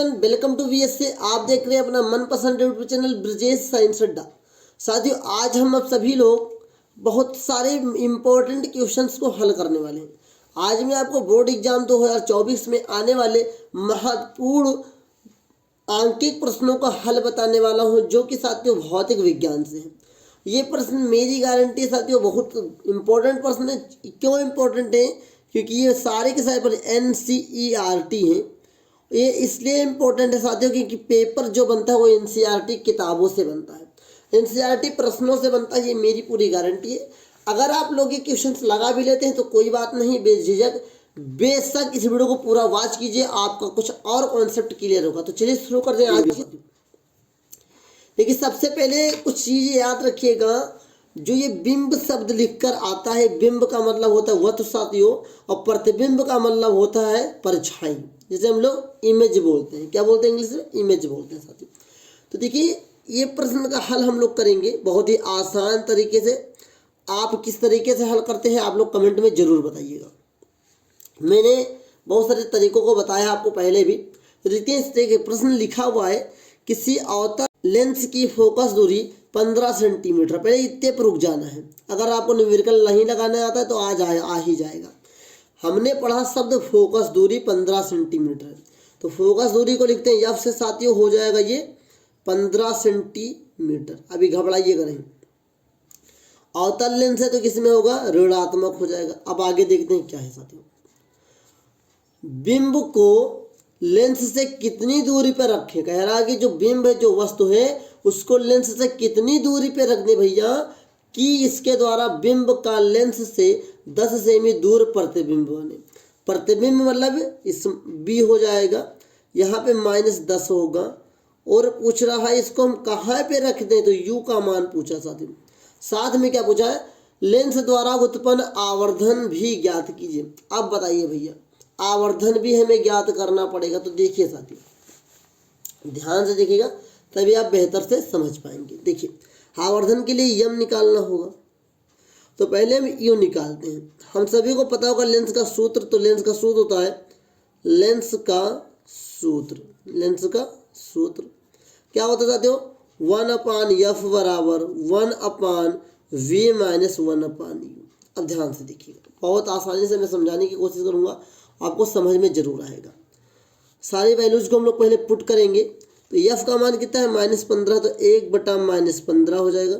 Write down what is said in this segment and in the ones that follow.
Everyone, welcome to VSA. आप देख रहे हैं अपना मनपसंद यूट्यूब चैनल ब्रजेश साइंस अड्डा। साथियों, आज हम सभी लोग बहुत सारे इम्पोर्टेंट क्वेश्चंस को हल करने वाले हैं। आज मैं आपको बोर्ड एग्जाम 2024 में आने वाले महत्वपूर्ण आंकिक प्रश्नों का हल बताने वाला हूं, जो कि साथियों भौतिक विज्ञान से है। ये प्रश्न मेरी गारंटी है साथियों, बहुत इम्पोर्टेंट प्रश्न है। क्यों इम्पोर्टेंट है? क्योंकि ये सारे के सारे पर NCERT हैं। ये इसलिए इम्पोर्टेंट है साथियों क्योंकि पेपर जो बनता है वो NCERT किताबों से बनता है, NCERT प्रश्नों से बनता है। ये मेरी पूरी गारंटी है। अगर आप लोग ये क्वेश्चंस लगा भी लेते हैं तो कोई बात नहीं, बेझिझक बेशक इस वीडियो को पूरा वॉच कीजिए, आपका कुछ और कॉन्सेप्ट क्लियर होगा। तो चलिए शुरू कर दें आज। देखिए, सबसे पहले कुछ चीज़ें याद रखिएगा। जो ये बिंब शब्द लिखकर आता है, बिंब का मतलब होता है वस्तु साथियों, और प्रतिबिंब का मतलब होता है परछाई, जैसे हम लोग इमेज बोलते हैं। क्या बोलते हैं इंग्लिश में? इमेज बोलते हैं साथियों। तो देखिए, ये प्रश्न का हल हम लोग करेंगे बहुत ही आसान तरीके से। आप किस तरीके से हल करते हैं आप लोग कमेंट में ज़रूर बताइएगा। मैंने बहुत सारे तरीकों को बताया आपको पहले भी। तो देखते हैं, इस तरीके प्रश्न लिखा हुआ है, किसी अवतल लेंस की फोकस दूरी 15 सेंटीमीटर। पहले इतने पर रुक जाना है। अगर आपको न्यूमेरिकल नहीं लगाना आता है तो आ ही जाएगा। हमने पढ़ा शब्द फोकस दूरी 15 सेंटीमीटर। तो फोकस दूरी को लिखते हैं F से साथियों, हो जाएगा ये 15 सेंटीमीटर। अभी घबराइएगा नहीं। अवतल लेंस है तो किसमें होगा? ऋणात्मक हो जाएगा। अब आगे देखते हैं क्या है साथियों। बिंब को लेंस से कितनी दूरी पर रखें? कह रहा है कि जो बिंब है, जो वस्तु है, उसको लेंस से कितनी दूरी पर रख दें भैया कि इसके द्वारा बिंब का लेंस से 10 सेमी दूर प्रतिबिंब बने। प्रतिबिंब मतलब इस B हो जाएगा, यहाँ पे -10 होगा। और पूछ रहा है इसको हम कहाँ पे रख दें, तो U का मान पूछा साथियों। साथ में क्या पूछा है? लेंस द्वारा उत्पन्न आवर्धन भी ज्ञात कीजिए। अब बताइए भैया, आवर्धन भी हमें ज्ञात करना पड़ेगा। तो देखिए साथियों, ध्यान से देखिएगा तभी आप बेहतर से समझ पाएंगे। देखिए, आवर्धन के लिए यम निकालना होगा। तो पहले हम यू निकालते हैं। हम सभी को पता होगा लेंस का सूत्र। तो लेंस का सूत्र होता है, लेंस का सूत्र क्या होता है साथियों? 1/F बराबर 1/V - 1/U। अब ध्यान से देखिएगा, बहुत आसानी से मैं समझाने की कोशिश करूंगा, आपको समझ में जरूर आएगा। सारी वैल्यूज को हम लोग पहले पुट करेंगे। तो F का मान कितना है? -15। तो 1/-15 हो जाएगा,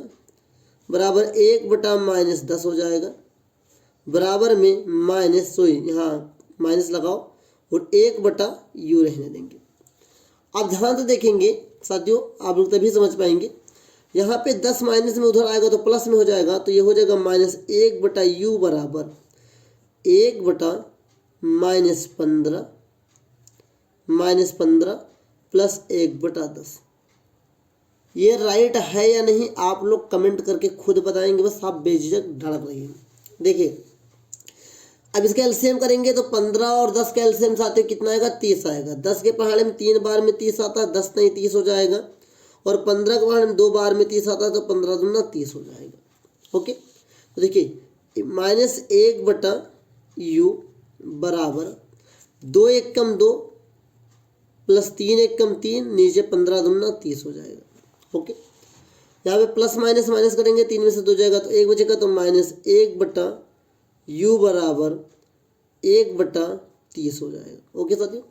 बराबर 1/-10 हो जाएगा, बराबर में यहाँ माइनस लगाओ और 1/U रहने देंगे। अब ध्यान से देखेंगे साथियों, आप लोग तभी समझ पाएंगे। यहाँ पे 10 माइनस में उधर आएगा तो प्लस में हो जाएगा। तो ये हो जाएगा -1/U बराबर 1/-15 प्लस 1/10। ये राइट है या नहीं आप लोग कमेंट करके खुद बताएंगे, बस आप बेझिझक धड़क रहिए। देखिए, अब इसका एलसीएम करेंगे तो 15 और 10 का एलसीएम साथियों कितना आएगा? 30 आएगा। 10 के पहाड़े में 3 बार में 30 आता है, 10 नहीं 30 हो जाएगा। और 15 के पहाड़े में 2 बार में 30 आता है, तो 15 दूना 30 हो जाएगा। ओके, तो देखिए, -1/U बराबर 2 1 कम 2 प्लस 3 1 कम 3, नीचे 15 दूना 30 हो जाएगा। ओके, यहाँ पे प्लस माइनस माइनस करेंगे, 3 में से 2 जाएगा तो 1 बचेगा। तो -1/U बराबर 1/30 हो जाएगा। ओके साथियों,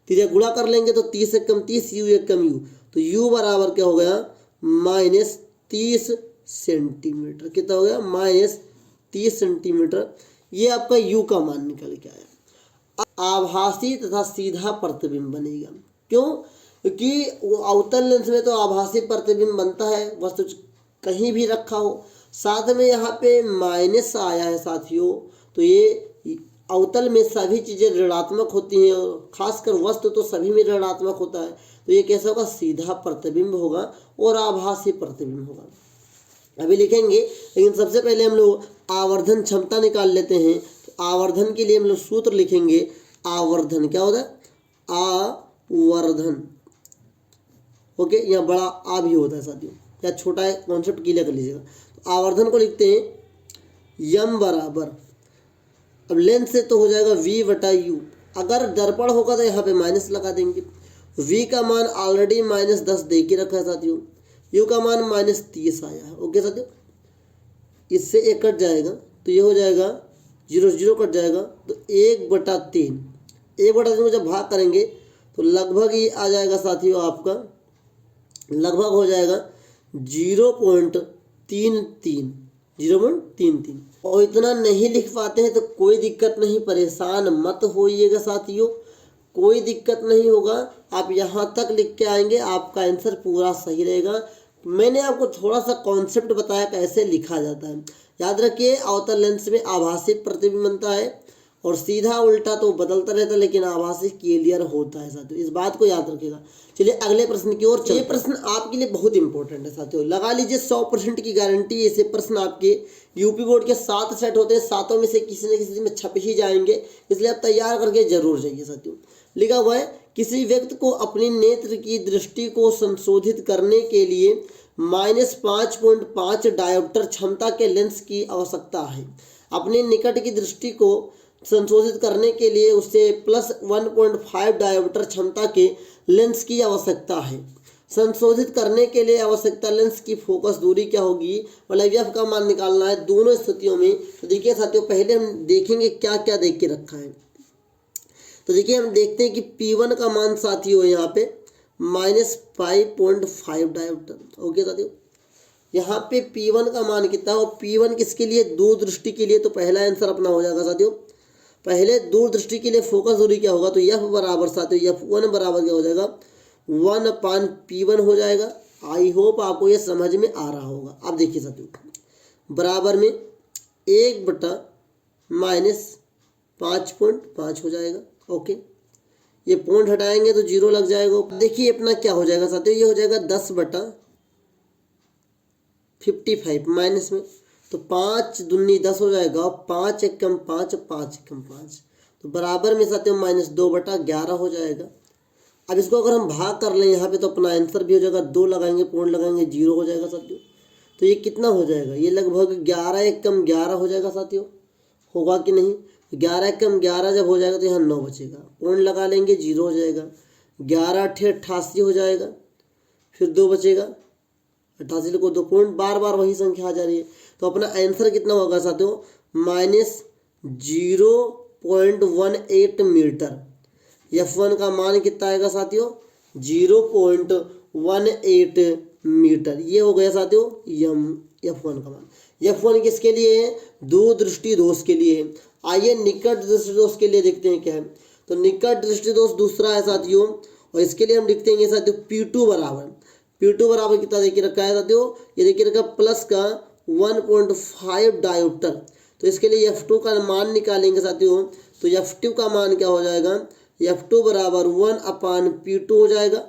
तीसरा गुणा कर लेंगे तो 30 1 कम 30, U 1 कम U, तो U बराबर क्या हो गया? -30 सेंटीमीटर। कितना हो गया? -30 सेंटीमीटर। ये आपका U का मान निकल के आया। आभासी तथा सीधा प्रतिबिंब बनेगा। क्यों? क्योंकि अवतल लेंस में तो आभासी प्रतिबिंब बनता है, वस्तु कहीं भी रखा हो। साथ में यहाँ पे माइनस आया है साथियों, तो ये अवतल में सभी चीज़ें ऋणात्मक होती हैं, और खासकर वस्तु तो सभी में ऋणात्मक होता है। तो ये कैसा होगा? सीधा प्रतिबिंब होगा और आभासी प्रतिबिंब होगा। अभी लिखेंगे, लेकिन सबसे पहले हम लोग आवर्धन क्षमता निकाल लेते हैं। तो आवर्धन के लिए हम लोग सूत्र लिखेंगे। आवर्धन क्या होता है? आवर्धन। ओके, यहाँ बड़ा आ भी होता है साथियों, या छोटा है, कॉन्सेप्ट क्लियर कर लीजिएगा। तो आवर्धन को लिखते हैं यम बराबर, अब लेंस से तो हो जाएगा V/U। अगर दर्पण होगा तो यहाँ पे माइनस लगा देंगे। v का मान ऑलरेडी -10 दे के रखा है साथियों, u का मान -30 आया है। ओके साथियों, इससे 1 कट जाएगा तो ये हो जाएगा 0 0 कट जाएगा तो 1/3 को जब भाग करेंगे तो लगभग ये आ जाएगा साथियों, आपका लगभग हो जाएगा 0.33। और इतना नहीं लिख पाते हैं तो कोई दिक्कत नहीं, परेशान मत होइएगा साथियों, कोई दिक्कत नहीं होगा। आप यहाँ तक लिख के आएंगे, आपका आंसर पूरा सही रहेगा। मैंने आपको थोड़ा सा कॉन्सेप्ट बताया कैसे लिखा जाता है। याद रखिए, अवतल लेंस में आभासी प्रतिबिंब बनता है और सीधा उल्टा तो बदलता रहता है, लेकिन आभासी क्लियर होता है साथियों, इस बात को याद रखिएगा। चलिए अगले प्रश्न की ओर। ये प्रश्न आपके लिए बहुत इंपॉर्टेंट है साथियों, लगा लीजिए 100% की गारंटी। ऐसे प्रश्न आपके यूपी बोर्ड के 7 सेट होते हैं, 7 में से किसी न किसी में छप ही जाएंगे, इसलिए आप तैयार करके जरूर जाइए साथियों। लिखा हुआ है, किसी व्यक्ति को अपनी नेत्र की दृष्टि को संशोधित करने के लिए -5.5 डायोप्टर क्षमता के लेंस की आवश्यकता है। अपने निकट की दृष्टि को संशोधित करने के लिए उसे +1.5 डायोप्टर क्षमता के लेंस की आवश्यकता है। संशोधित करने के लिए आवश्यकता लेंस की फोकस दूरी क्या होगी, मतलब एफ का मान निकालना है दोनों स्थितियों में। तो देखिए साथियों, पहले हम देखेंगे क्या क्या देख के रखा है। तो देखिए हम देखते हैं कि P1 का मान साथियों यहाँ पे -5.5 डायोप्टर। ओके साथियों, यहाँ पे P1 का मान कितना है, और P1 किसके लिए, दूरदृष्टि के लिए। तो पहला आंसर अपना हो जाएगा साथियों, पहले दूरदृष्टि के लिए फोकस दूरी क्या होगा, तो F बराबर साथियों F1 बराबर क्या हो जाएगा, 1/P1 हो जाएगा। आई होप आपको ये समझ में आ रहा होगा। अब देखिए साथियों, बराबर में 1/-5.5 हो जाएगा। ओके, ये पॉइंट हटाएंगे तो 0 लग जाएगा। देखिए अपना क्या हो जाएगा साथियों, ये हो जाएगा 10/55 माइनस में, तो 5 दूनी 10 हो जाएगा, 5 एकम 5, 5 एकम 5, तो बराबर में साथियों -2/11 हो जाएगा। अब इसको अगर हम भाग कर लें यहाँ पे तो अपना आंसर भी हो जाएगा, 2 लगाएंगे पॉइंट लगाएंगे 0 हो जाएगा साथियों। तो ये कितना हो जाएगा, ये लगभग 11 एकम 11 हो जाएगा साथियों, होगा कि नहीं। 11 एकम 11 जब हो जाएगा तो यहाँ 9 बचेगा, पॉइंट लगा लेंगे 0 हो जाएगा। 11×8 = 88 हो जाएगा, फिर 2 बचेगा, 88 को 2 पॉइंट, बार बार वही संख्या आ जा रही है। तो अपना आंसर कितना होगा साथियों, -0.18 मीटर। F1 का मान कितना आएगा साथियों, 0.18 मीटर। ये हो गया साथियों F1 का मान। F1 किसके लिए है, दूरदृष्टि दोष के लिए है। आइए निकट दृष्टि दोष के लिए देखते हैं क्या है। तो निकट दृष्टि दोष दूसरा है साथियों, और इसके लिए हम लिखते हैं साथियों P2 बराबर कितना देखिए रखा है साथियों, ये देखिए रखा प्लस का 1.5 डायोप्टर। तो इसके लिए F2 का मान निकालेंगे साथियों, तो F2 का मान क्या हो जाएगा, F2 बराबर 1/P2 हो जाएगा,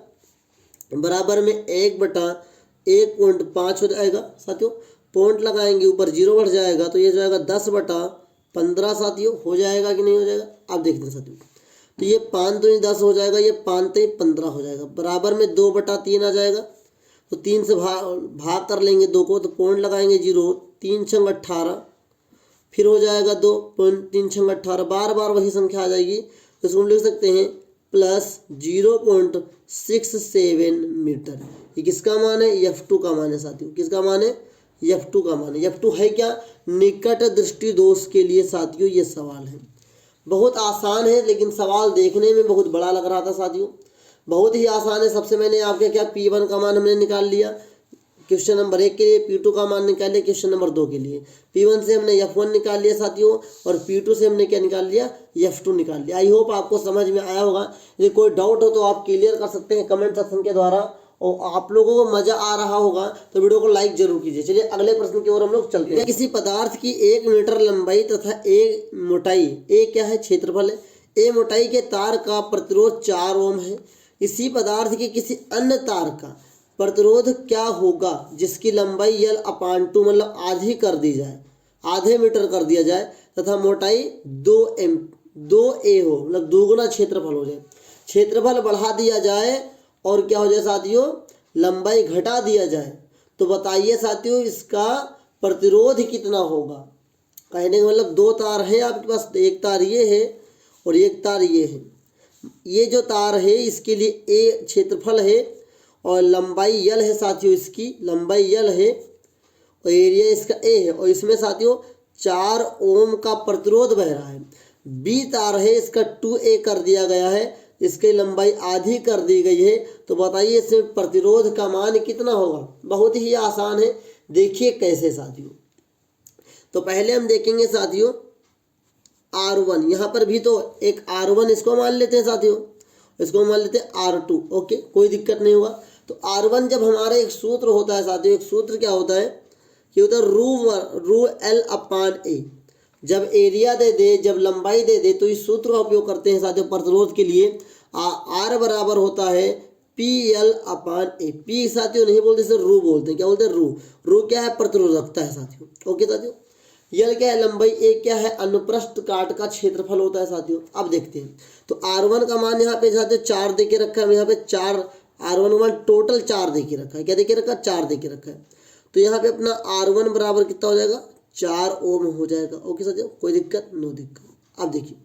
बराबर में 1/1.5 हो जाएगा साथियों। पॉइंट लगाएंगे, ऊपर 0 बढ़ जाएगा, तो ये जाएगा 10/15 साथियों, हो जाएगा कि नहीं हो जाएगा। आप देखते हैं साथियों, तो ये 5 दूनी 10 हो जाएगा, ये 5 3 15 हो जाएगा, बराबर में 2/3 आ जाएगा। तो 3 से भाग कर लेंगे 2 को, तो पॉइंट लगाएंगे 0, 3 × 18, फिर हो जाएगा 2 पॉइंट, 3 × 18, बार बार वही संख्या आ जाएगी। तो इसको हम लिख सकते हैं +0.67 मीटर। ये किसका मान है, F2 का मान है साथियों, किसका मान है, F2 का मान है। F2 है क्या, निकट दृष्टि दोष के लिए साथियों ये सवाल है। बहुत आसान है, लेकिन सवाल देखने में बहुत बड़ा लग रहा था साथियों, बहुत ही आसान है। सबसे मैंने आपके क्या P1 का मान हमने निकाल लिया क्वेश्चन नंबर 1 के लिए, P2 का मान निकाल लिया क्वेश्चन नंबर 2 के लिए। P1 से हमने F1 निकाल लिया साथियों, और P2 से हमने क्या निकाल लिया, F2 निकाल लिया। आई होप आपको समझ में आया होगा। यदि कोई डाउट हो तो आप क्लियर कर सकते हैं कमेंट सेक्शन के द्वारा, और आप लोगों को मजा आ रहा होगा तो वीडियो को लाइक जरूर कीजिए। चलिए अगले प्रश्न की ओर हम लोग चलते हैं। किसी पदार्थ की 1 मीटर लंबाई तथा ए मोटाई, ए क्या है, क्षेत्रफल है, ए मोटाई के तार का प्रतिरोध 4 ओम है। इसी पदार्थ के किसी अन्य तार का प्रतिरोध क्या होगा जिसकी लंबाई L/2 मतलब आधी कर दी जाए, आधे मीटर कर दिया जाए, तथा मोटाई 2A हो, मतलब दोगुना क्षेत्रफल हो जाए। क्षेत्रफल बढ़ा दिया जाए और क्या हो जाए साथियों, लंबाई घटा दिया जाए, तो बताइए साथियों इसका प्रतिरोध कितना होगा। कहने का मतलब 2 तार है आपके पास, एक तार ये है और एक तार ये है, ये जो तार है इसके लिए ए क्षेत्रफल है और लंबाई यल है साथियों, इसकी लंबाई यल है और एरिया इसका ए है और इसमें साथियों 4 ओम का प्रतिरोध बह रहा है। बी तार है इसका 2A कर दिया गया है, इसकी लंबाई आधी कर दी गई है। तो बताइए इसमें प्रतिरोध का मान कितना होगा। बहुत ही आसान है, देखिए कैसे साथियों। तो पहले हम देखेंगे साथियों R1, यहाँ पर भी तो एक R1 इसको मान लेते हैं साथियों, इसको मान लेते हैं R2। ओके, कोई दिक्कत नहीं होगा। तो R1 जब हमारा एक सूत्र होता है साथियों, एक सूत्र क्या होता है कि होता है रू L अपान ए। जब एरिया दे दे, जब लंबाई दे दे, तो इस सूत्र का उपयोग करते हैं साथियों प्रतिरोध के लिए। R बराबर होता है PL अपान ए। पी साथियों नहीं बोलते, इसे रू बोलते हैं। क्या बोलते हैं? रू। रू क्या है? प्रतिरोधकता है साथियों। ओके साथियों, यल क्या है? लंबाई। ए क्या है? अनुप्रस्थ काट का क्षेत्रफल होता है साथियों। अब देखते हैं तो R1 का मान यहाँ पे साथियों 4 दे के रखा है। यहाँ पे 4 R1 मान टोटल 4 दे के रखा है। क्या दे के रखा है? 4 दे के रखा है। तो यहाँ पे अपना R1 बराबर कितना हो जाएगा? 4 ओम हो जाएगा। ओके साथियों, कोई दिक्कत? नो दिक्कत। अब देखिए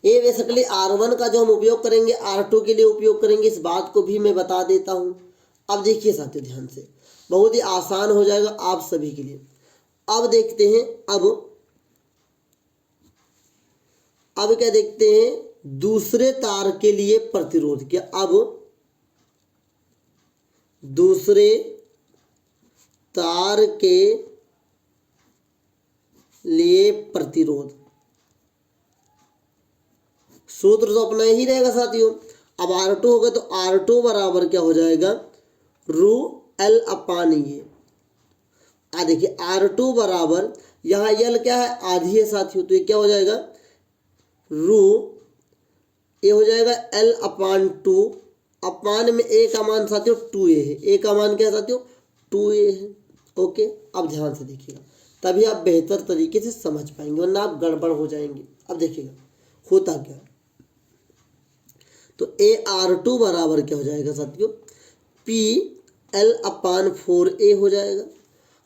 ये बेसिकली R1 का जो हम उपयोग करेंगे R2 के लिए उपयोग करेंगे, इस बात को भी मैं बता देता हूँ। अब देखिए साथियों ध्यान से, बहुत ही आसान हो जाएगा आप सभी के लिए। अब देखते हैं, अब क्या देखते हैं दूसरे तार के लिए प्रतिरोध। क्या अब दूसरे तार के लिए प्रतिरोध, सूत्र तो अपना ही रहेगा साथियों। अब R2 होगा तो R2 बराबर क्या हो जाएगा? रू L अपान ये। देखिए R2 बराबर, यहाँ यल क्या है? आधी है साथियों, तो ये क्या हो जाएगा? रू ये हो जाएगा L अपान 2। अपान में ए का मान साथियों 2A है। ए का मान क्या है साथियों? 2A है। ओके, अब ध्यान से देखिएगा, तभी आप बेहतर तरीके से समझ पाएंगे, वरना आप गड़बड़ हो जाएंगे। अब देखिएगा होता क्या है। तो AR2 बराबर क्या हो जाएगा साथियों? PL अपान 4A हो जाएगा।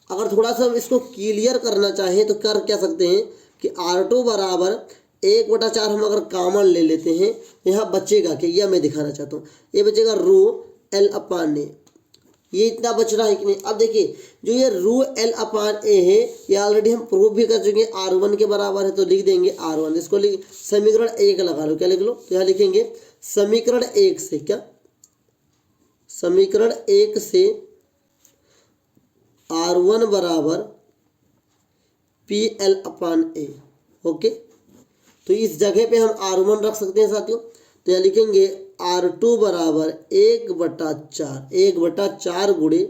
अगर थोड़ा सा हम इसको क्लियर करना चाहें तो कर क्या सकते हैं कि R2 बराबर 1/4 हम अगर कॉमन ले लेते हैं, यहाँ बचेगा कि यह मैं दिखाना चाहता हूँ, ये बचेगा रू L अपान ए। ये इतना बच रहा है कि नहीं? अब देखिए जो ये रू L अपान ए है, ये ऑलरेडी हम प्रूव भी कर चुके हैं, R1 के बराबर है। तो लिख देंगे R1, इसको समीकरण 1 लगा लो। क्या लिख लो? तो यहाँ लिखेंगे समीकरण 1 से, क्या समीकरण 1 से R1 बराबर PL अपान ए। ओके, तो इस जगह पे हम R1 रख सकते हैं साथियों। तो यहाँ लिखेंगे R2 बराबर 1/4 गुणे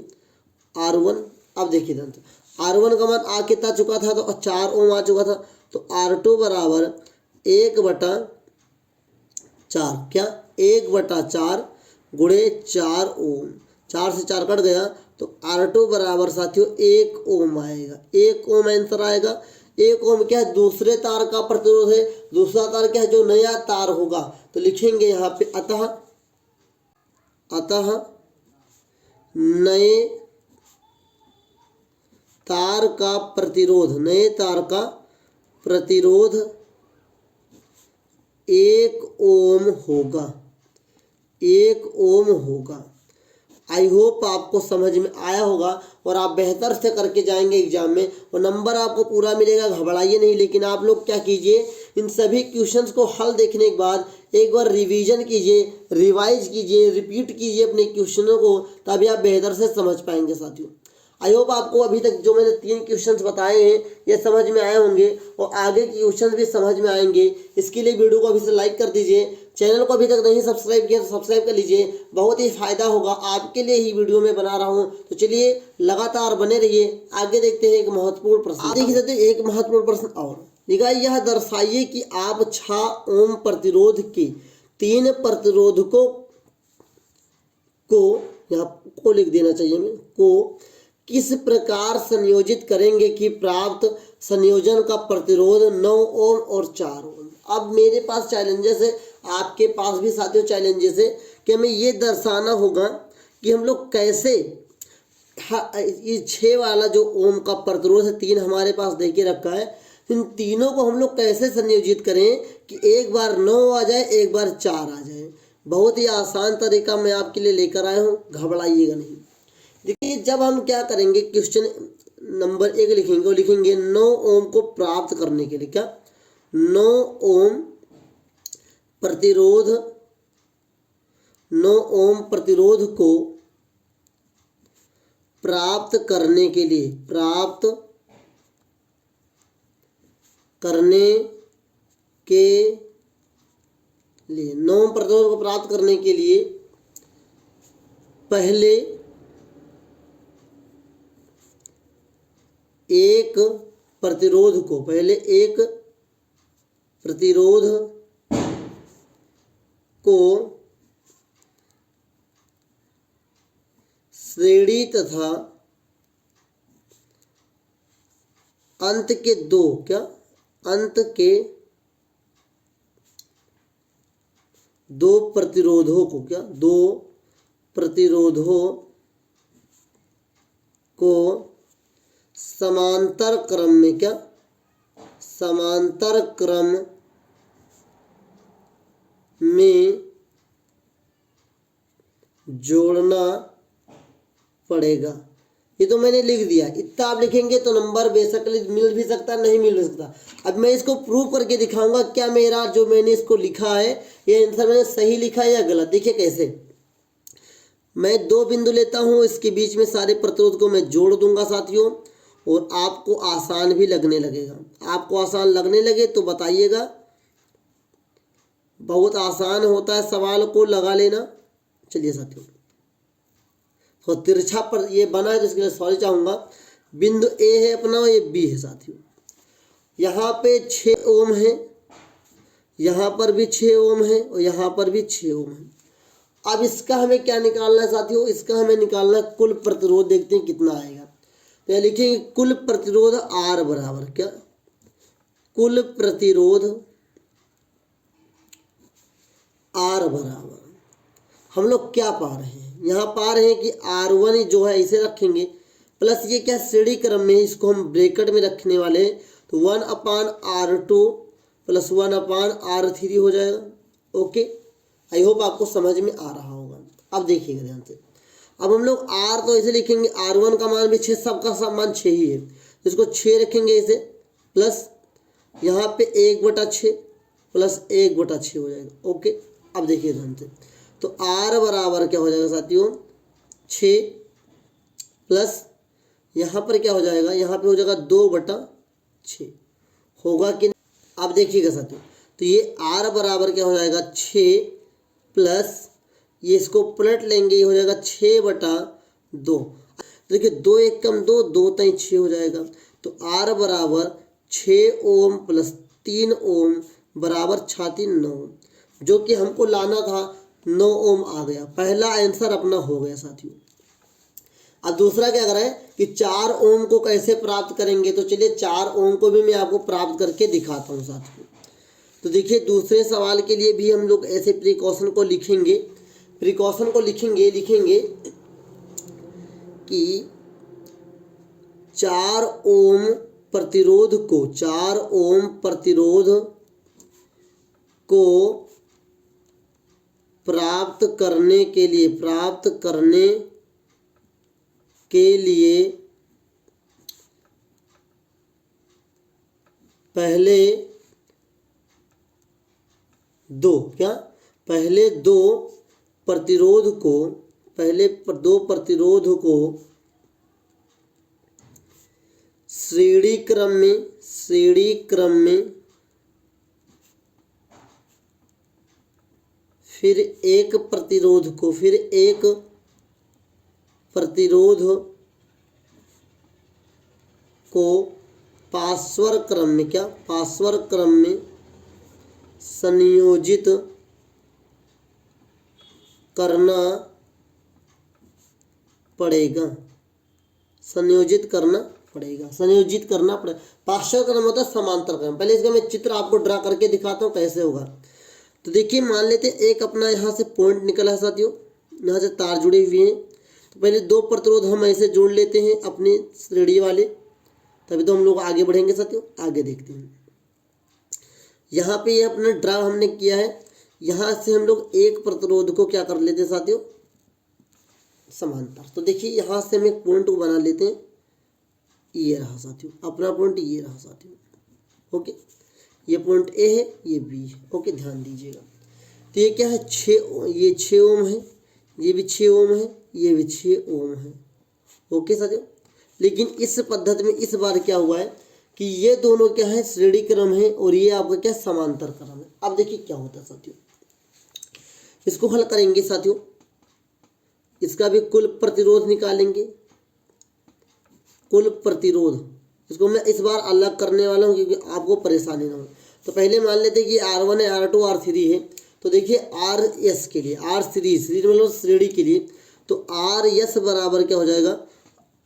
R1। अब देखिए ध्यान से, R1 का मान कितना चुका था? तो 4 ओम आ चुका था। तो R2 बराबर 1/4, क्या 1/4 गुणे 4 ओम। 4 से 4 कट गया तो R2 बराबर साथियों 1 ओम आएगा। 1 ओम आंसर आएगा। 1 ओम क्या है? दूसरे तार का प्रतिरोध है। दूसरा तार क्या है? जो नया तार होगा। तो लिखेंगे यहाँ पे अतः नए तार का प्रतिरोध, नए तार का प्रतिरोध 1 ओम होगा। 1 ओम होगा। आई होप आपको समझ में आया होगा और आप बेहतर से करके जाएंगे एग्जाम में और नंबर आपको पूरा मिलेगा। घबराइए नहीं। लेकिन आप लोग क्या कीजिए, इन सभी क्वेश्चंस को हल देखने के बाद एक बार रिवीजन कीजिए, रिवाइज कीजिए, रिपीट कीजिए अपने क्वेश्चनों को, तभी आप बेहतर से समझ पाएंगे साथियों। आई होप आपको अभी तक जो मैंने 3 क्वेश्चंस बताए हैं ये समझ में आए होंगे और आगे के क्वेश्चंस भी समझ में आएंगे। इसके लिए वीडियो को अभी से लाइक कर दीजिए। चैनल को अभी तक नहीं सब्सक्राइब किया तो सब्सक्राइब कर लीजिए, बहुत ही फायदा होगा। आपके लिए ही वीडियो में बना रहा हूँ। तो चलिए लगातार बने रहिए। आगे देखते हैं एक महत्वपूर्ण प्रश्न। देखिए सकते एक महत्वपूर्ण प्रश्न और देखा, यह दर्शाइए कि आप 6 ओम प्रतिरोध के 3 प्रतिरोधकों को, यहाँ को लिख देना चाहिए मैं, को किस प्रकार संयोजित करेंगे कि प्राप्त संयोजन का प्रतिरोध 9 ओम और 4 ओम। अब मेरे पास चैलेंजेस है, आपके पास भी साथियों चैलेंजेस है कि हमें ये दर्शाना होगा कि हम लोग कैसे ये 6 वाला जो ओम का प्रतिरोध है, 3 हमारे पास दे के रखा है, इन तीनों को हम लोग कैसे संयोजित करें कि एक बार 9 आ जाए, एक बार 4 आ जाए। बहुत ही आसान तरीका मैं आपके लिए लेकर आया हूँ, घबराइएगा नहीं। देखिए, जब हम क्या करेंगे, क्वेश्चन नंबर 1 लिखेंगे, और लिखेंगे 9 ओम को प्राप्त करने के लिए, क्या 9 ओम प्रतिरोध, 9 ओम प्रतिरोध को प्राप्त करने के लिए, प्राप्त करने के लिए 9 ओम प्रतिरोध को प्राप्त करने के लिए पहले एक प्रतिरोध को, पहले एक प्रतिरोध को श्रेणी तथा अंत के दो, क्या अंत के दो प्रतिरोधों को, क्या दो प्रतिरोधों को समांतर क्रम में, क्या समांतर क्रम में जोड़ना पड़ेगा। ये तो मैंने लिख दिया, इतना आप लिखेंगे तो नंबर बेशक मिल भी सकता, नहीं मिल भी सकता। अब मैं इसको प्रूव करके दिखाऊंगा क्या मेरा जो मैंने इसको लिखा है ये आंसर मैंने सही लिखा है या गलत। देखिए कैसे, मैं 2 बिंदु लेता हूँ, इसके बीच में सारे प्रतिरोध को मैं जोड़ दूंगा साथियों, और आपको आसान भी लगने लगेगा। आपको आसान लगने लगे तो बताइएगा, बहुत आसान होता है सवाल को लगा लेना। चलिए साथियों, तो तिरछा पर ये बना है तो इसके लिए सॉरी चाहूँगा। बिंदु ए है अपना, ये बी है साथियों। यहाँ पे 6 ओम है, यहाँ पर भी 6 ओम है, और यहाँ पर भी 6 ओम है। अब इसका हमें क्या निकालना है साथियों, इसका हमें निकालना है कुल प्रतिरोध। देखते हैं कितना आएगा। तो यह लिखेंगे कुल प्रतिरोध R बराबर, क्या कुल प्रतिरोध R बराबर, हम लोग क्या पा रहे हैं, यहाँ पा रहे हैं कि R1 जो है इसे रखेंगे, प्लस ये क्या श्रेणी क्रम में, इसको हम ब्रैकेट में रखने वाले हैं, तो 1/R2 प्लस 1/R3 हो जाएगा। ओके, आई होप आपको समझ में आ रहा होगा। अब देखिएगा ध्यान से, अब हम लोग R तो ऐसे लिखेंगे, R1 का मान भी 6, सबका सब मान 6 ही है, इसको 6 रखेंगे इसे, प्लस यहाँ पे 1/6 प्लस 1/6 हो जाएगा। ओके, अब देखिए ध्यान से, तो R बराबर क्या हो जाएगा साथियों 6, प्लस यहाँ पर क्या हो जाएगा, यहाँ पे हो जाएगा 2/6 होगा कि नहीं। अब देखिएगा साथियों, तो ये R बराबर क्या हो जाएगा 6, प्लस ये इसको पलट लेंगे, ये हो जाएगा 6/2। देखिए 2 1 कम 2, 2 3 6 हो जाएगा। तो R बराबर 6 ओम प्लस 3 ओम बराबर 36 9, जो कि हमको लाना था 9 ओम आ गया। पहला आंसर अपना हो गया साथियों। अब दूसरा क्या कर रहा है कि 4 ओम को कैसे प्राप्त करेंगे, तो चलिए 4 ओम को भी मैं आपको प्राप्त करके दिखाता हूँ साथियों। तो देखिए दूसरे सवाल के लिए भी हम लोग ऐसे प्रिकॉशन को लिखेंगे, लिखेंगे कि 4 ओम प्रतिरोध को, 4 ओम प्रतिरोध को प्राप्त करने के लिए पहले दो प्रतिरोध को श्रेणी क्रम में फिर एक प्रतिरोध को पार्श्व क्रम में संयोजित करना पड़ेगा। पार्श्व क्रम होता है समांतर क्रम। पहले इसका मैं चित्र आपको ड्रा करके दिखाता हूँ कैसे होगा। तो देखिए मान लेते हैं एक अपना यहाँ से पॉइंट निकला है साथियों, यहाँ से तार जुड़े हुए हैं। तो पहले 2 प्रतिरोध हम ऐसे जोड़ लेते हैं अपने श्रेणी वाले, तभी तो हम लोग आगे बढ़ेंगे साथियों। आगे देखते हैं, यहाँ पे ये अपना ड्रा हमने किया है। यहाँ से हम लोग एक प्रतिरोध को क्या कर लेते हैं साथियों, समांतर। तो देखिए यहाँ से हम एक पॉइंट को बना लेते हैं, ये रहा साथियों अपना पॉइंट, ये रहा साथियों। ओके, ये पॉइंट ए है, ये बी है। ओके, ध्यान दीजिएगा। तो ये क्या है, 6, ये 6 ओम है, ये भी 6 ओम है, ये भी 6 ओम है। ओके साथियों, लेकिन इस पद्धति में इस बार क्या हुआ है कि ये दोनों क्या है, श्रेणी क्रम है और ये आपका क्या, समांतर क्रम है। अब देखिए क्या होता है साथियों, इसको हल करेंगे साथियों, इसका भी कुल प्रतिरोध निकालेंगे। कुल प्रतिरोध, इसको मैं इस बार अलग करने वाला हूँ क्योंकि आपको परेशानी ना हो। तो पहले मान लेते हैं कि R1 है, R2, R3 है। तो देखिए RS के लिए, R सीरीज मतलब श्रेणी के लिए, तो RS बराबर क्या हो जाएगा,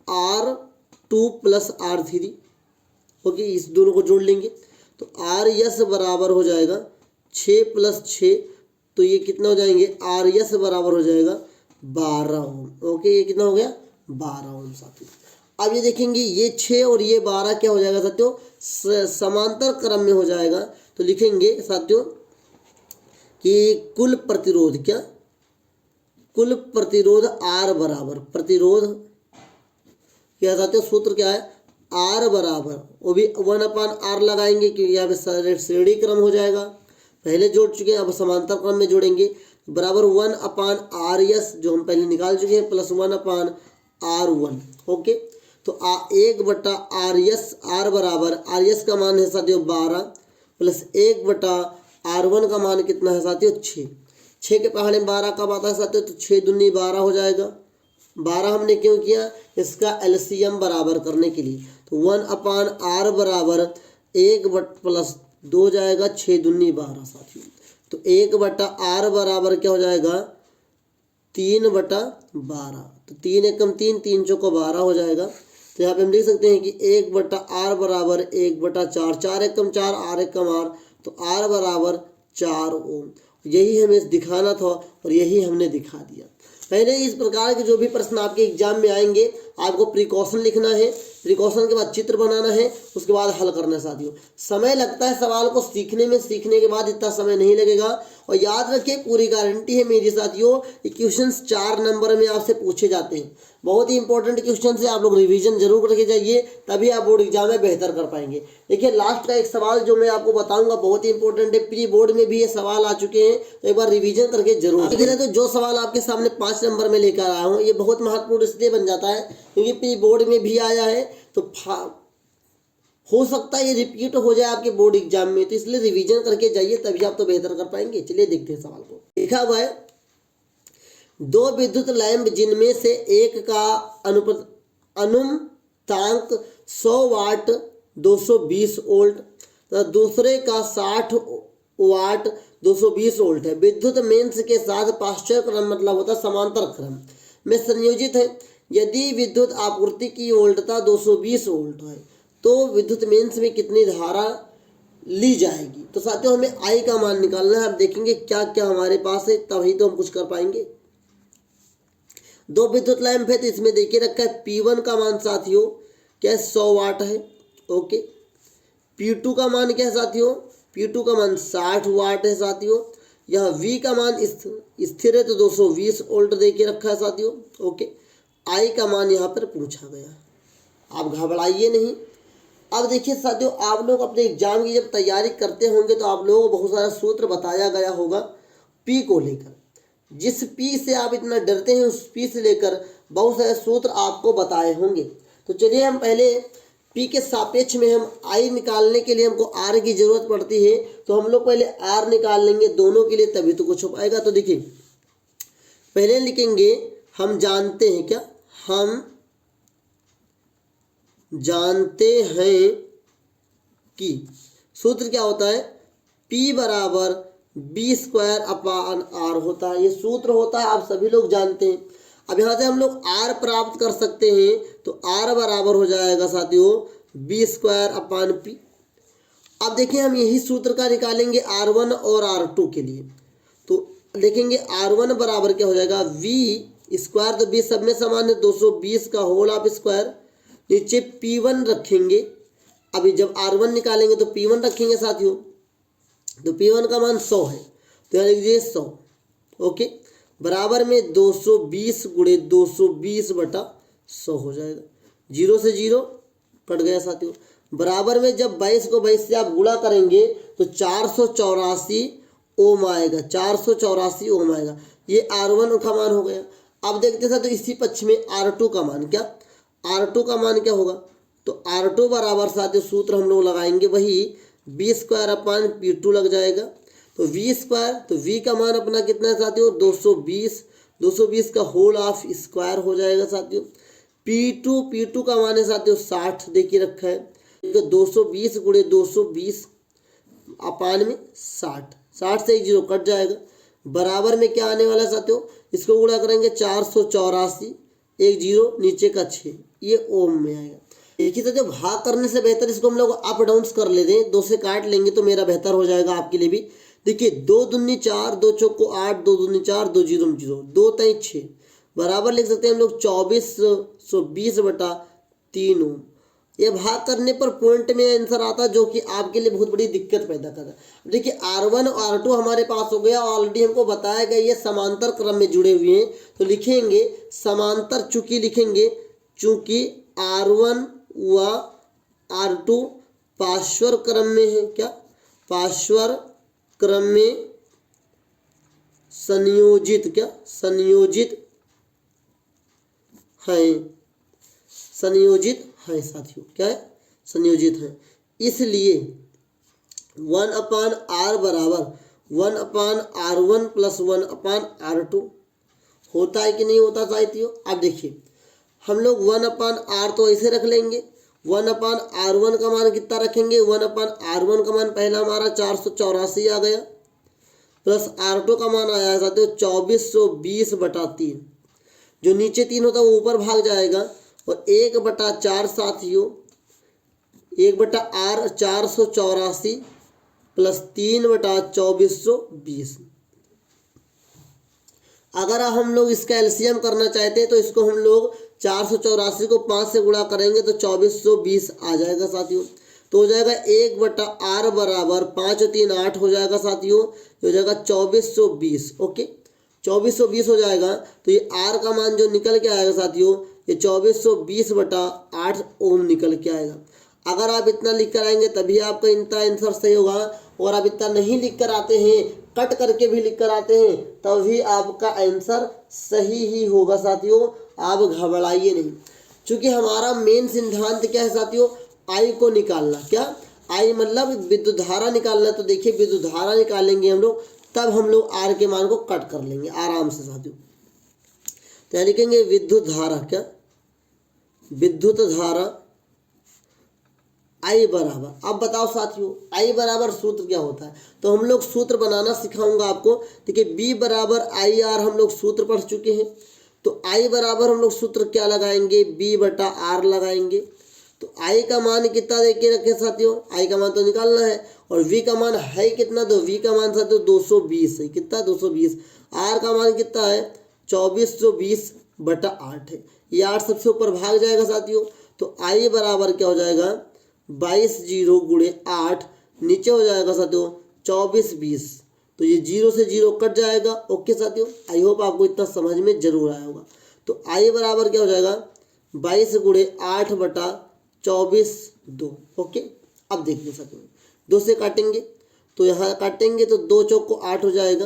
R2 प्लस R3। ओके, इस दोनों को जोड़ लेंगे तो RS बराबर हो जाएगा 6 प्लस 6, तो ये कितना हो जाएंगे, RS बराबर हो जाएगा 12 ओम। ओके, ये कितना हो गया, 12 ओम साथियों। अब ये देखेंगे ये 6 और ये 12 क्या हो जाएगा साथियों, समांतर क्रम में हो जाएगा। तो लिखेंगे साथियों कि कुल प्रतिरोध क्या, कुल प्रतिरोध R बराबर, प्रतिरोध क्या साथियों, सूत्र क्या है, R बराबर, वो भी 1/R लगाएंगे क्योंकि यहाँ पे श्रेणी क्रम हो जाएगा। पहले जोड़ चुके हैं, अब समांतर क्रम में जोड़ेंगे, बराबर 1/RS जो हम पहले निकाल चुके हैं, प्लस 1/R1। ओके, तो 1/RS, R बराबर, RS का मान है साथियों 12 प्लस 1/R1 का मान कितना है साथियों, 6। 6 के पहाड़े में 12 कब आता है साथियों, तो 6 दूनी 12 हो जाएगा। 12 हमने क्यों किया, इसका एलसीएम बराबर करने के लिए। तो 1/R बराबर 1 प्लस 2 जाएगा, 6 दूनी 12 साथियों। तो 1/R बराबर क्या हो जाएगा, 3/12। तो 3 एकम 3, 3 चौको 12 हो जाएगा। तो यहाँ पे हम लिख सकते हैं कि 1/R बराबर 1/4, 4 एकम 4, R एकम R, तो R बराबर 4 ओम। यही हमें दिखाना था और यही हमने दिखा दिया। पहले इस प्रकार के जो भी प्रश्न आपके एग्जाम में आएंगे, आपको प्रिकॉशन लिखना है, प्रिकॉशन के बाद चित्र बनाना है, उसके बाद हल करना है साथियों। समय लगता है सवाल को सीखने में, सीखने के बाद इतना समय नहीं लगेगा। और याद रखिए, पूरी गारंटी है मेरी साथियों, ये क्वेश्चंस 4 नंबर में आपसे पूछे जाते हैं। बहुत ही इंपॉर्टेंट क्वेश्चन है, आप लोग रिवीजन जरूर करके जाइए, तभी आप बोर्ड एग्जाम में बेहतर कर पाएंगे। देखिए लास्ट का एक सवाल जो मैं आपको बताऊंगा बहुत ही इंपॉर्टेंट है, प्री बोर्ड में भी ये सवाल आ चुके हैं, तो एक बार रिवीजन करके जरूर। तो जो सवाल आपके सामने 5 नंबर में लेकर आया हूँ, ये बहुत महत्वपूर्ण इसलिए बन जाता है क्योंकि प्री बोर्ड में भी आया है, तो हो सकता है ये रिपीट हो जाए आपके बोर्ड एग्जाम में, तो इसलिए रिवीजन करके जाइए, तभी आप तो बेहतर कर पाएंगे। चलिए देखते हैं सवाल को। लिखा हुआ है, 2 विद्युत लैंप जिनमें से एक का अनुमतांक 100 वाट 220 वोल्ट तथा दूसरे का 60 वाट 220 वोल्ट है, विद्युत मेंस के साथ पाश्चर क्रम मतलब होता है समांतर क्रम में संयोजित है। यदि विद्युत आपूर्ति की वोल्टता 220 वोल्ट है तो विद्युत मेंस में कितनी धारा ली जाएगी। तो साथियों हमें आई का मान निकालना है। अब देखेंगे क्या क्या हमारे पास है, तभी तो हम कुछ कर पाएंगे। 2 विद्युत लैंप है, तो इसमें देखिए रखा है P1 का मान साथियों क्या है, 100 वाट है। ओके, P2 का मान क्या है साथियों, P2 का मान 60 वाट है साथियों। यहाँ V का मान स्थिर है तो 220 वोल्ट दे के रखा है साथियों। ओके, I का मान यहाँ पर पूछा गया, आप घबराइए नहीं। अब देखिए साथियों, आप लोग अपने एग्जाम की जब तैयारी करते होंगे तो आप लोगों को बहुत सारा सूत्र बताया गया होगा P को लेकर। जिस P से आप इतना डरते हैं, उस P से लेकर बहुत सारे सूत्र आपको बताए होंगे। तो चलिए हम पहले P के सापेक्ष में हम I निकालने के लिए हमको R की जरूरत पड़ती है, तो हम लोग पहले R निकाल लेंगे दोनों के लिए, तभी तो कुछ हो पाएगा। तो देखिए पहले लिखेंगे, हम जानते हैं क्या, हम जानते हैं कि सूत्र क्या होता है, P बराबर B² होता है। ये सूत्र होता है, आप सभी लोग जानते हैं। अब यहाँ से हम लोग R प्राप्त कर सकते हैं, तो R बराबर हो जाएगा साथियों B² अब देखिए हम यही सूत्र का निकालेंगे R1 और R2 के लिए। तो देखेंगे R1 बराबर क्या हो जाएगा, V², तो B सब में समान है, 220 का होल ऑफ स्क्वायर नीचे P1 रखेंगे। अभी जब R1 निकालेंगे तो P1 रखेंगे साथियों, तो P1 का मान 100 है, तो यहाँ लिख दीजिए 100। ओके, बराबर में 220 गुणे 220 बटा 100 हो जाएगा। 0 से 0 कट गया साथियों। बराबर में जब 22 को 22 से आप गुणा करेंगे तो 484 ओम आएगा, 484 ओम आएगा। ये R1 का मान हो गया। अब देखते हैं तो इसी पक्ष में R2 का मान, क्या R2 का मान क्या होगा, तो R2 बराबर साथियों सूत्र हम लोग लगाएंगे वही V² लग जाएगा। तो V², तो V का मान अपना कितना है साथियों 220, 220 का होल ऑफ स्क्वायर हो जाएगा साथियों। P2 का मान है साथियों 60 देखिए रखा है, तो 220 गुणे 220 अपान में 60, 60 से 1 0 कट जाएगा। बराबर में क्या आने वाला है साथियों, इसको गुणा करेंगे 484, 1 0 नीचे का 6, ये ओम में आएगा। देखिए तो जब भाग करने से बेहतर इसको हम लोग अप डाउन्स कर लेते हैं, 2 से काट लेंगे तो मेरा बेहतर हो जाएगा आपके लिए भी। देखिए 2 दूनी 4, 2 चौको 8, 2 दूनी 4, 2 0 0, 2 तई 6, बराबर लिख सकते हैं हम लोग 2420 बटा 3 ओम। ये भाग करने पर पॉइंट में आंसर आता है, जो कि आपके लिए बहुत बड़ी दिक्कत पैदा कर रहा है। देखिए R1 और R2 हमारे पास हो गया, ऑलरेडी हमको बताया गया ये समांतर क्रम में जुड़े हुए हैं, तो लिखेंगे समांतर, चूंकि लिखेंगे चूंकि R1 व R2 पार्श्वर क्रम में है, क्या पार्श्वर क्रम में संयोजित, क्या संयोजित है, संयोजित है साथियों, क्या है संयोजित है। इसलिए 1/r बराबर 1/r1 प्लस 1/r2 होता है कि नहीं होता साथियों। अब देखिए हम लोग 1/r तो ऐसे रख लेंगे, 1/r1 का मान कितना रखेंगे, 1/r1 का मान पहला हमारा 484 आ गया, प्लस R2 का मान आया है साथियों 2420 बटा 3, जो नीचे 3 होता है वो ऊपर भाग जाएगा, और 1/4 साथियों 1/r 484 प्लस 3/2420। अगर हम लोग इसका एलसीएम करना चाहते हैं तो इसको हम लोग 484 को 5 से गुणा करेंगे तो 2420 आ जाएगा साथियों। तो हो जाएगा 1/r बराबर 5 और 3 8 हो जाएगा साथियों, हो जाएगा 2420। ओके 2420 हो जाएगा, तो ये r का मान जो निकल के आएगा साथियों ये 2420 बटा 8 ओम निकल के आएगा। अगर आप इतना लिख कर आएंगे तभी आपका इनका आंसर सही होगा, और आप इतना नहीं लिख कर आते हैं, कट करके भी लिख कर आते हैं, तभी आपका आंसर सही ही होगा साथियों। आप घबराइए नहीं, क्योंकि हमारा मेन सिद्धांत क्या है साथियों, आई को निकालना, क्या आई मतलब विद्युत धारा निकालना। तो देखिए विद्युत धारा निकालेंगे हम लोग, तब हम लोग आर के मान को कट कर लेंगे आराम से साथियों। तो यहाँ लिखेंगे विद्युत धारा, क्या विद्युत धारा आई बराबर, अब बताओ साथियों आई बराबर सूत्र क्या होता है, तो हम लोग सूत्र बनाना सिखाऊंगा आपको। देखिए बी बराबर आई आर हम लोग सूत्र पढ़ चुके हैं, तो आई बराबर हम लोग सूत्र क्या लगाएंगे, बी बटा आर लगाएंगे। तो आई का मान कितना दे के रखे साथियों, आई का मान तो निकालना है, और वी का मान है कितना, तो वी का मान साथियों 220 है, कितना 220। आर का मान कितना है 2420 बटा 8 है, ये 8 सबसे ऊपर भाग जाएगा साथियों। तो आई बराबर क्या हो जाएगा 22 0 गुणे 8, नीचे हो जाएगा साथियों 2420, तो ये 0 से 0 कट जाएगा। ओके साथियों, आई होप आपको इतना समझ में जरूर आया होगा। तो आई बराबर क्या हो जाएगा 22 गुणे 8 बटा 24 2। ओके अब देख लो साथियों, 2 से काटेंगे तो यहाँ काटेंगे तो 2 चौको 8 हो जाएगा,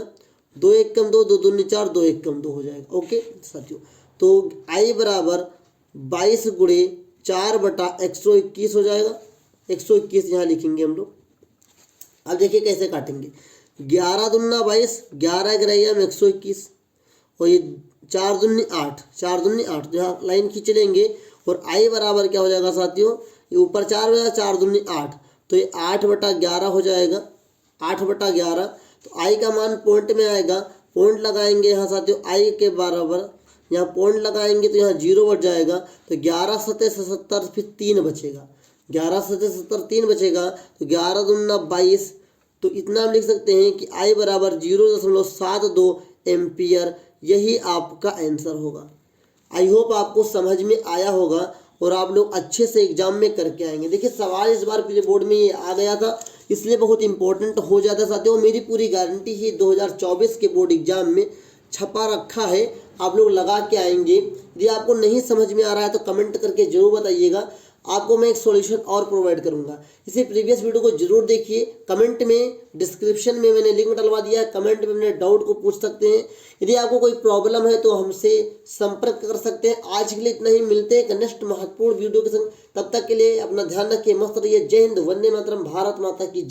2 1 कम 2, 2 दूनी 4, 2 1 कम 2 हो जाएगा। ओके साथियों, तो आई बराबर 22 गुणे 4 बटा 121 हो जाएगा, 121 यहाँ लिखेंगे हम लोग। अब देखिए कैसे काटेंगे, 11 दूना 22, 11 एक रहेगा 121, और ये 4 दूनी 8, 4 दूनी 8, तो यहाँ लाइन खींच लेंगे, और आई बराबर क्या हो जाएगा साथियों, ये ऊपर 4 हो जाएगा, 4 दूनी 8, तो ये 8/11 हो जाएगा, 8/11। तो आई का मान पॉइंट में आएगा, पॉइंट लगाएंगे यहाँ साथियों आई के बराबर, यहाँ पॉइंट लगाएंगे तो यहाँ 0 बच जाएगा, तो 11 सतह 70 फिर 3 बचेगा, 11 सतह 70 3 बचेगा, तो 11 दूना 22, तो इतना हम लिख सकते हैं कि आई बराबर 0.72 एम्पियर, यही आपका आंसर होगा। आई होप आपको समझ में आया होगा, और आप लोग अच्छे से एग्जाम में करके आएंगे। देखिए सवाल इस बार प्री बोर्ड में ये आ गया था, इसलिए बहुत इंपॉर्टेंट हो जाता साथियों। मेरी पूरी गारंटी है 2024 के बोर्ड एग्जाम में छपा रखा है, आप लोग लगा के आएंगे। यदि आपको नहीं समझ में आ रहा है तो कमेंट करके जरूर बताइएगा, आपको मैं एक सॉल्यूशन और प्रोवाइड करूंगा। इसी प्रीवियस वीडियो को जरूर देखिए, कमेंट में डिस्क्रिप्शन में मैंने लिंक डलवा दिया है, कमेंट में अपने डाउट को पूछ सकते हैं। यदि आपको कोई प्रॉब्लम है तो हमसे संपर्क कर सकते हैं। आज के लिए इतना ही, मिलते हैं एक नेक्स्ट महत्वपूर्ण वीडियो के संग। तब तक के लिए अपना ध्यान रखिए, मस्त रहिए। जय हिंद, वंदे मातरम, भारत माता की जय।